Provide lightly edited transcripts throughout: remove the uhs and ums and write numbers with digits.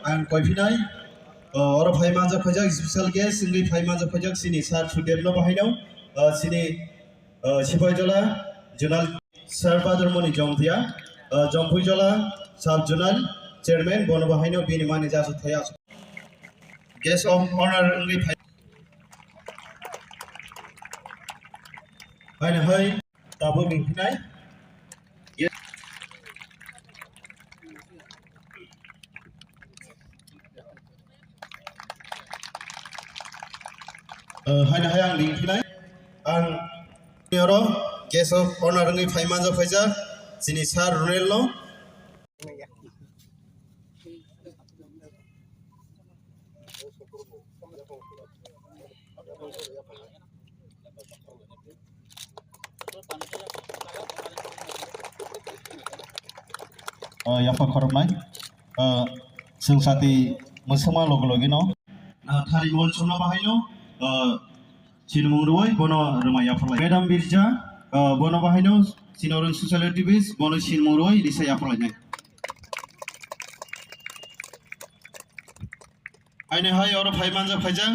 आं कयफिनाय और फाइमाजा फैजाक special guest सिंगि फाइमाजा फैजाक सिनि सार सुदेबनो बाहायनाव सिनि सिपाहिजला जुनाल सार बादरमनि जंफिया जंफुइजला साब जुनाल चेयरमैन बनो बाहायनाव बिनि माने जासु थाया गेस्ट ऑफ ऑनर इंगि फाइना हाय दाबो बिंफिनाय हायना हाय आं लिंफिनाय आं नियरो guest of honour Ingi फाइमाजा Faiza सिनि सार रुनेलनो याफा खरमनाय जोंसाति मोसोमा लगे न थारि मल समना बाहायनो सिनमुंरुय बनो रुमा याफालाय मैडम बिरजा बनो बाहायनो सिनोरन सोशल एक्टिविस्ट बनो सिनमुंरुय रिसा याफालाय आइने हाय और फाइमानजा फाइजा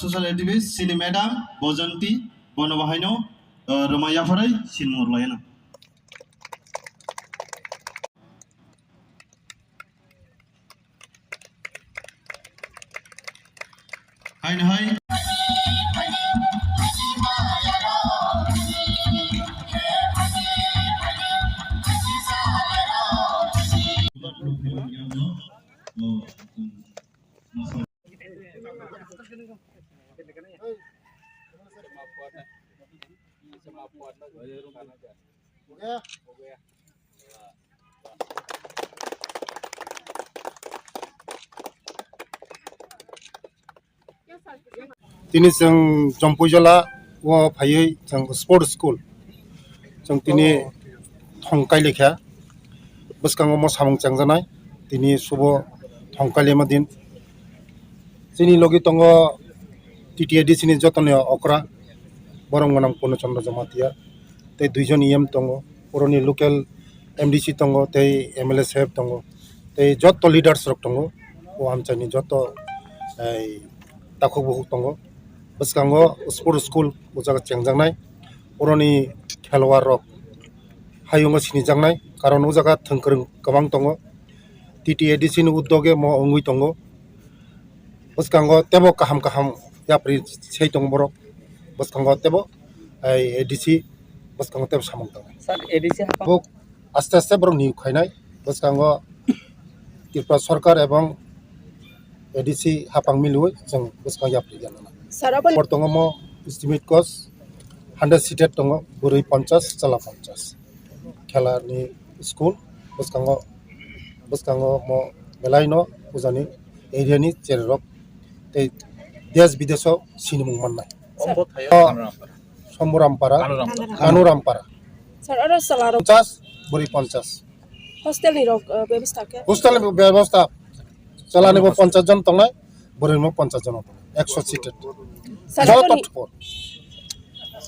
सोशल एक्टिविस्ट सिनि मैडम बजंती बनो बाहायनो रुमा याफालाय सिनमुंरुय ना आइने हाय Tini sang Jompuijala wo phayei sang sport school sang tini thongkai lekha baskango mo samung changjanai tini subo thongkai lema din sini logi tongo TTAD sini jotone okra borong manang Purno Chandra Jamatia te duijon EM tongo puroni local MDC tongo te MLA saheb tongo te joto leaders rok tongo o amchani joto takok buhuk tongo baskango sport school ujaga chengjangnai puroni khelwar rok hayungo sinijangnai karon ujaga thongkrong kabang tongo TTAD sini uddoge mo ongui tongo baskango tebo kaham yapri sei tong borok baskango tebo ADC baskango tebo samung tongo sir ADC buk aste aste borok niu khainai baskango Tripura Sarkar ebong ADC hapang milui jeng baskang yapri janana Portongo mo estimate cost 100 seated tongo burui 50 chala 50 khela ni school baskango mo belaino ujani area ni cherok te desh bideso sinimung mannai Somburampara Kanurampara sir aro salaro 50 burui 50 hostel ni rok ব্যবস্থা ke hostel ব্যবস্থা চালানি 50 জন tongnai burui mo 50 jon 100 seated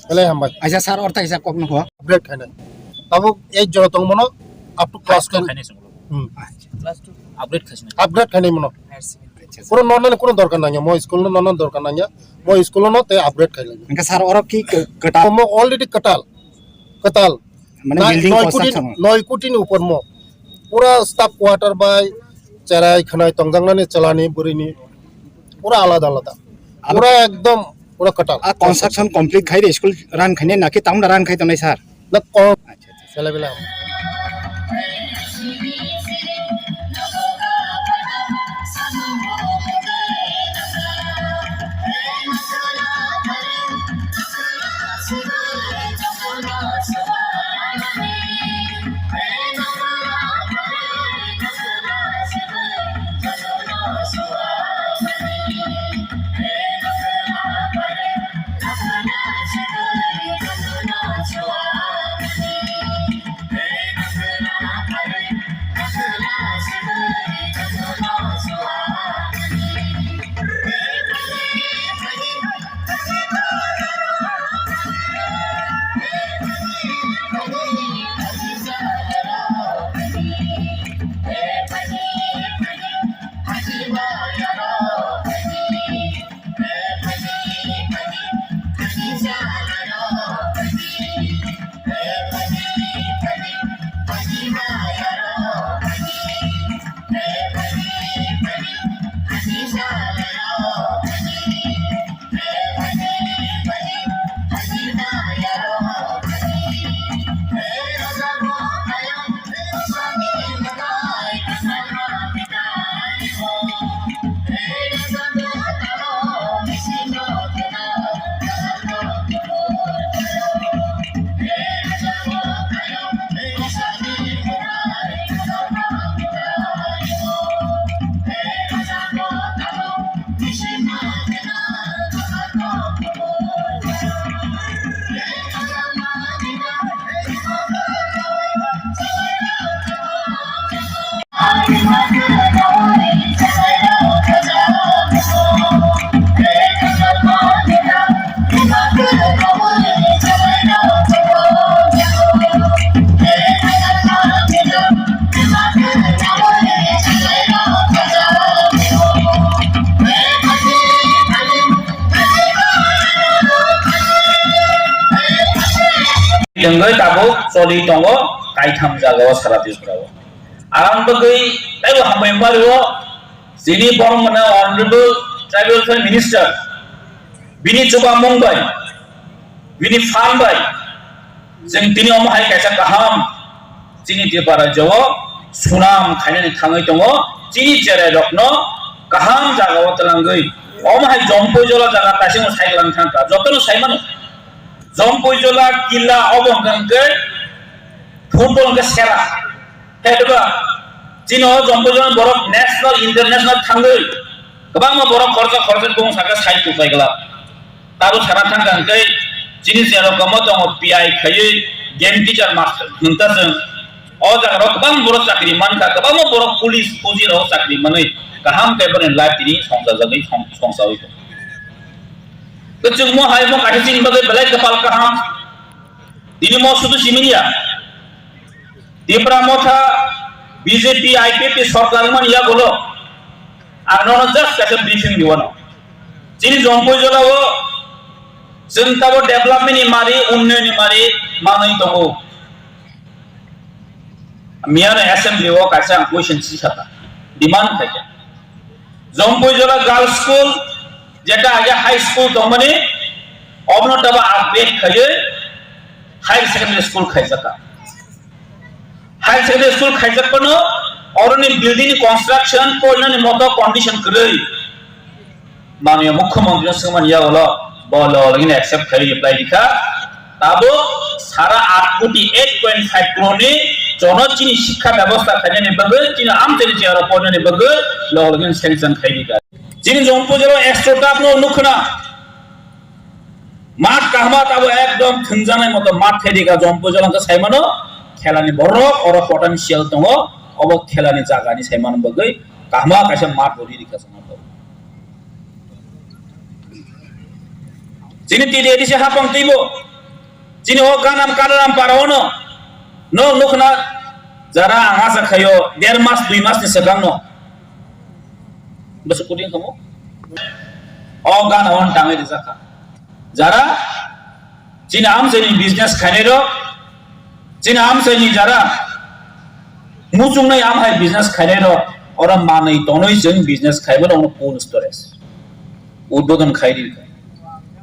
Belai hambai. Aja sar orta isa kok no Upgrade khainai. Tabu ek jora tong mono up to class 10 khainai sung. Class 2 upgrade khaisna. Upgrade khainai mono. Puro non kuno dorkar nanya mo school no non dorkar nanya mo school no te upgrade khailai. Engka sar orok ki kata mo already katal. Mane building construction 9 কোটি ni upor mo. Pura staff quarter by cherai khanai tongjangnani chalani burini pura alada pura ekdom pura katal construction complete khai re school ran khane na ki taung ran khai tonai sar na ko sela bela jenggai tabuk soli tongo kaitam jagawa saratis brawo alam bagai tayo hamai mario sini borong mana honorable tribal affairs minister bini coba mumbai bini farmbai jeng tini omahai kaisa kaham sini dia para jawa sunam khainani thangai tongo sini jere rokno kaham jagawa telanggai omahai jompojola jaga tasing saiklan thangka jotono saimano jompojola killa obongangke football ke sera hedoba sini jompojola borok national international thangai kebang ma borok khorja bong saka sai tu paigala taru sara thangka sini jero kamo tongo PI khaye game teacher master huntaseng o jaga rok bang borok chakri manka kebang ma borok police fuji rok chakri manai kaham ke beren life tini songsa jagai songsa itu kecung mo hai mo kathing bagai belai kepal kaham ini mo sudu siminia tipra motha BJP IPP sorkar man ya golo arnono just kata briefing diwono sini jompo jolawo sentabo development ni mari unnayan ni mari manai tongo miara assembly wo kaisa question sisata demand থাকে জম্পইজলা girls school যেটা আগে high school তমনে অবনতবা update খাইয়ে high secondary school খাইজাকা high secondary school খাইজাকনো অরনি building construction কোননি মতো কন্ডিশন কই মাননীয় মুখ্যমন্ত্রী সমানিয়া হলো বলো লাগিনে অ্যাকসেপ্ট করি অ্যাপ্লাই লিখা তাবো সারা 8 কোটি 8.5 ক্রোনি জনচিনি শিক্ষা ব্যবস্থা খাইনে বগে চিনি আমতেনি চেয়ার পড়নে বগে লগিন সেকশন খাইদিকা চিনি জম্পজের এক্সট্রা আপনো নুখনা মাঠ কাহমা তাবো একদম থুনজানাই মতো মাঠ খাইদিকা জম্পজেলকে সাইমানো খেলানি বড় অর পটেনশিয়াল দङ অব খেলানি জাগানি সাইমান বগে কাহমা কাইসা মাঠ বলি দিকা সানাতো চিনি তিদি এদিছে হাপং তিবো চিনি ও গানাম কানাম পারাওনো no nukna jara angasa khayo 1.5 mas 2 mas ni segangno besok kudin kamu oh gana on tangai di zaka jara cina am seni business khanero cina am seni jara muchung nai am hai business khanero ora manai tonoi jeng business khaibo no pon stores udbodon khairi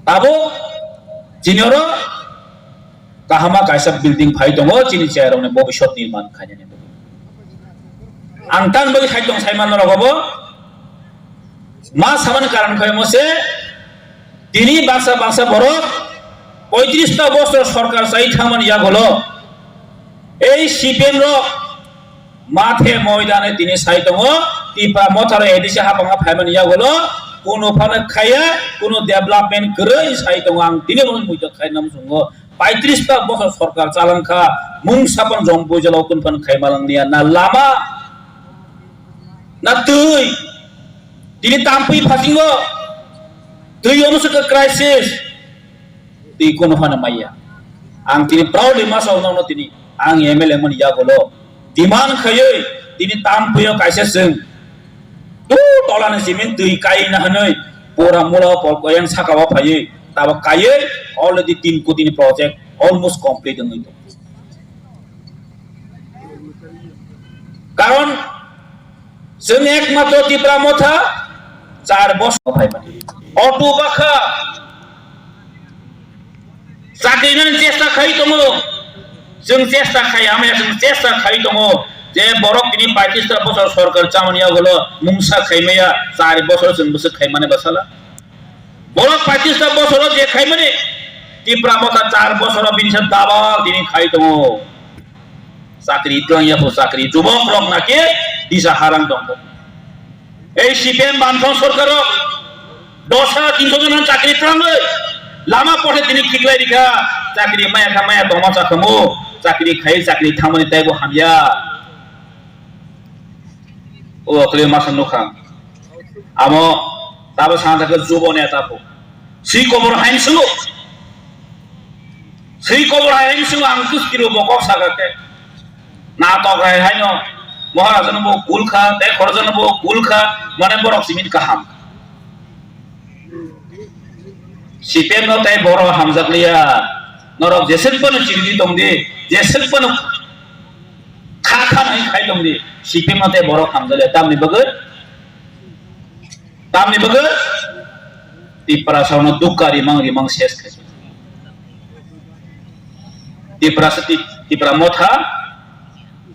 tabo cinoro kahama kaisa building phai tongo chini chairone bobishot nirman khaine angtan bagi khai tong saiman rogobo ma saman karan khay mose tini bangsa borok 35 টা বছর সরকার চাই থামান ইয়া হলো এই CPM র মাঠে ময়দানে তিনি চাই tongo tipa mothare edise hapanga phaimani ইয়া হলো কোন ফানে খায়া কোন ডেভেলপমেন্ট করে চাই tongo ang tini mon muito khai nam sungo 35 টা বছর সরকার চালানখা মুং সাপন জম্পজলা কোনফান খাইমালাং নিয়া না লামা না তুই তিনি তামপুই ফাসিঙ্গো তুই অনুসুক ক্রাইসিস তুই কোনফান মাইয়া আং তিনি প্রাউডলি মাসাও নাও তিনি আং এমএলএ মন ইয়া গলো ডিমান্ড খাইয়ে তিনি তামপুইও কাইসেসং তু তলানে সিমেন তুই কাই না হনই পোরা মোলা পল coin সাকাবা ফাইয়ে taba kaye already 3 koti ni project almost complete hoito karon jeng ekmatro tipra motha 4 বছর ভাই মানে অটো বাখা চাকরির চেষ্টা খাই তমো জং চেষ্টা খাই আমি এখন চেষ্টা খাই তমো যে বড় তিনি 35 বছর সরকার চামনিয়া হলো মুংসা খাইমেয়া 4 বছর জং বছর খাই মানে বসালা বড় 35 বছর যে খাই মানে টিপরা মতা 4 বছর বিনছে দাবা তিনি খাই তমো চাকরি টয়া পো চাকরি যুবক রক নাকি দিশা হারাং দম এই সিপিএম বানফন সরকার 10,300 জন চাকরি ট্রাঙ্গে লামা পড়ে তিনি ঠিকলাই রিখা চাকরি মায়া দমা চাকমো চাকরি খাই চাকরি থামনি তাইবো হামিয়া ও অকলে মাসন নখা আমো তাবে সাঁতাকে যুবনে তাপো সেই কবর হাইনসু আংকুস্কিরো বকক সাগাকে না তগায় হাইনো মহারাজন বো কুলখা তে খরজন বো কুলখা মানে বড় সিমিন কাহাম সিপিএম ন তাই বড় হামজাকলিয়া norok jeselpano chiridi tongdi jeselpano kha nai khai tongdi CPM mate borok hamjale tamni bagar Tipra sauna dukari mang ses ke Tipra motha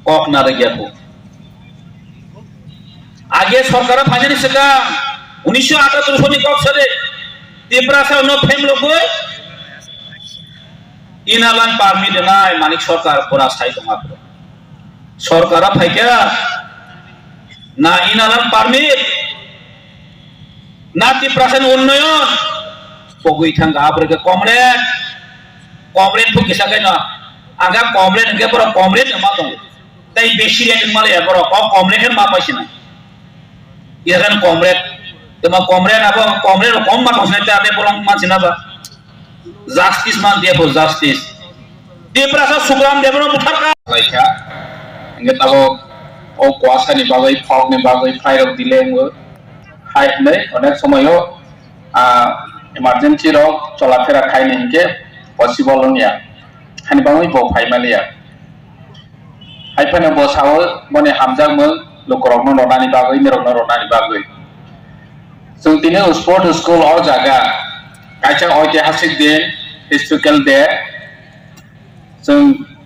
kok na ragiaku আগে সরকার ফাইনালি সেটা 1978 সনি কক সালে ত্রিপুরা সাউনো ফেম লগই ইনালান পারমিট নাই মানিক সরকার পুরা স্থায়ী মাত্র সরকার ফাইকা না ইনালান পারমিট না ত্রিপুরা সাউনো উন্নয়ন পগুই থাঙ্গা আবরেকে কমরেট ফুকি সাকাই না আগা কমরেট গে পুরো কমরেট মা দং তাই বেশি রেট মালে বড় কমরেটের মা পাইছে না Ikan komret, tema komret apa komret kom matang saya cakap pulang macam apa? Justice man dia pun justice. Dia perasa sugram dia pun mutar kan? Laikya, enggak tahu oh kuasa ni bagai fog ni bagai fire delay ngu, high ni, onek semua yo emergency ro, cola fera kai ni hingga possible ni ya. Hani bagai bawa fire malia. High pen yang bawa sawal, mana hamzah meng Lokorok no ronani bagoi, nerok no ronani bagoi. So tini sport school or jaga, kaca ঐতিহাসিক din, historical day. So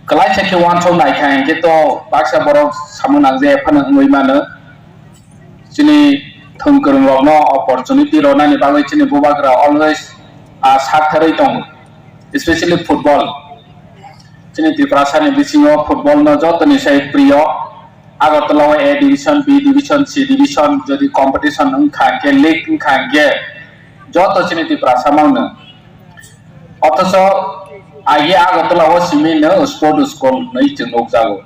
kelai cek wan thong nai kang kita baksa borok samunang je panang ngui mana. Sini thongkerung rok no opportunity ronani bagoi sini bubagra always sakharai tong, especially football. Sini Tripura ni bisingo football no jot ni saya priyo. Agartala A division, B division, C division, jadi competition engkangke, league engkangke, joto sini Tripura samangna. Otoso agi Agartala simi ne sport school ne jeng okjago.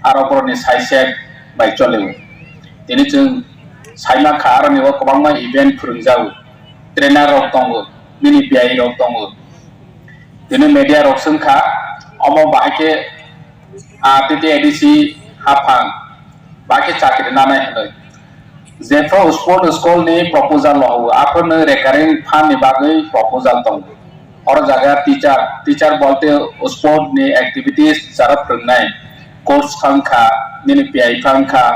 Arapor ni saisek baik colewu. Ini jeng saima khar ni wa kobangma event phurungjago. Trainer rok tongo, mini PI rok tongo. Ini media rok sengkha, omo bahake TT EDC Hapang, bagi cakir nana hendak. Zefro sport school ni proposal lahu, apa ni recurring fund ni bagi proposal tong. Orang jaga teacher bolte sport ni activities cara pernai, course fangka, ni PI fangka.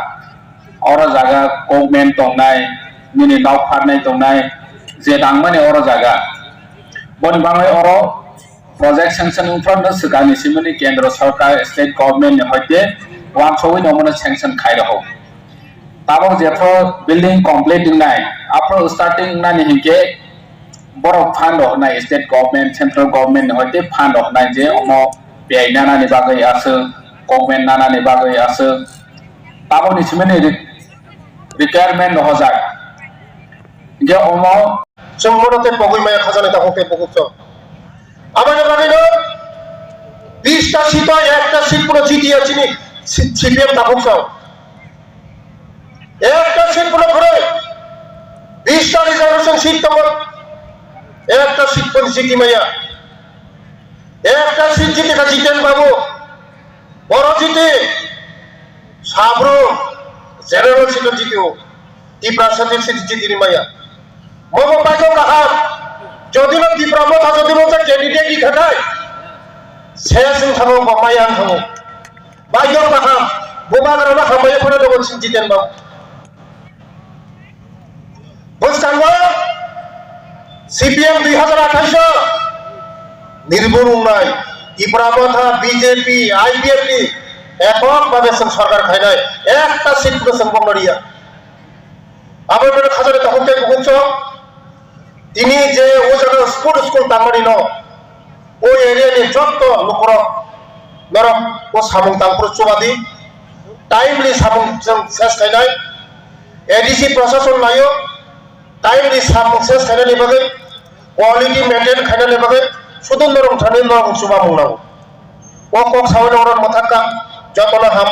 Orang jaga government tong nai, ni nau fund nai tong nai, zedang mana orang jaga. Bon bangai orang project sanction infront segani simeni kendra sarkar state government ni hoite. One show in Omona sanction Kaidaho. Tabo Jeffro building complete in nine. After starting nine hinke, borrow fund of nine state government, central government, or they fund of nine J Omo, Pianana Nibagai Asu, government Nana Nibagai Asu. Tabo is many requirement of Hozak. Get Omo, some more of the Poguma Hazanata Hope Pokuso. Abana Pista Sita, after Sipro City Chini. CPM takut sah. Ekta seat pula kore. 20 reservation seat tamar. Ekta seat pun jiti maya. Ekta seat jiti ka jiten babu. Boro jiti. Sabro. General seat jiti ho. Tripura seat jiti ni maya. Momo pajo kahar. Jodi lo Tripura mo tha jodi lo candidate ki khatai. Sesin thamo mamayan thamo. Bayo paham, bukan karena kamu yang pernah dogon sinjiten bang. Bos tangga, CPM 2028 নির্বরুং নাই ইপ্রামথা BJP আইবিএফটি এককভাবে সরকার খাই নাই একটা seat পুরো সম্পর্করিয়া আপনাদের খাজারে তখন থেকে বুঝছ তিনি যে ও জায়গা স্পোর্ট স্কুল তামারি ন ওই এরিয়ানি যত লোকর নরম ও সামুং তামপুর চুবাদি টাইমলি সামুং শেষ খাই নাই এডিসি প্রশাসন নাইও টাইমলি সামুং শেষ খাই নাই বাগে কোয়ালিটি মেইনটেইন খাই নাই বাগে শুধু নরম ঠানি নরম চুবা মুংনাও ও কক সামনে ওরন মাথাকা যতনা হাম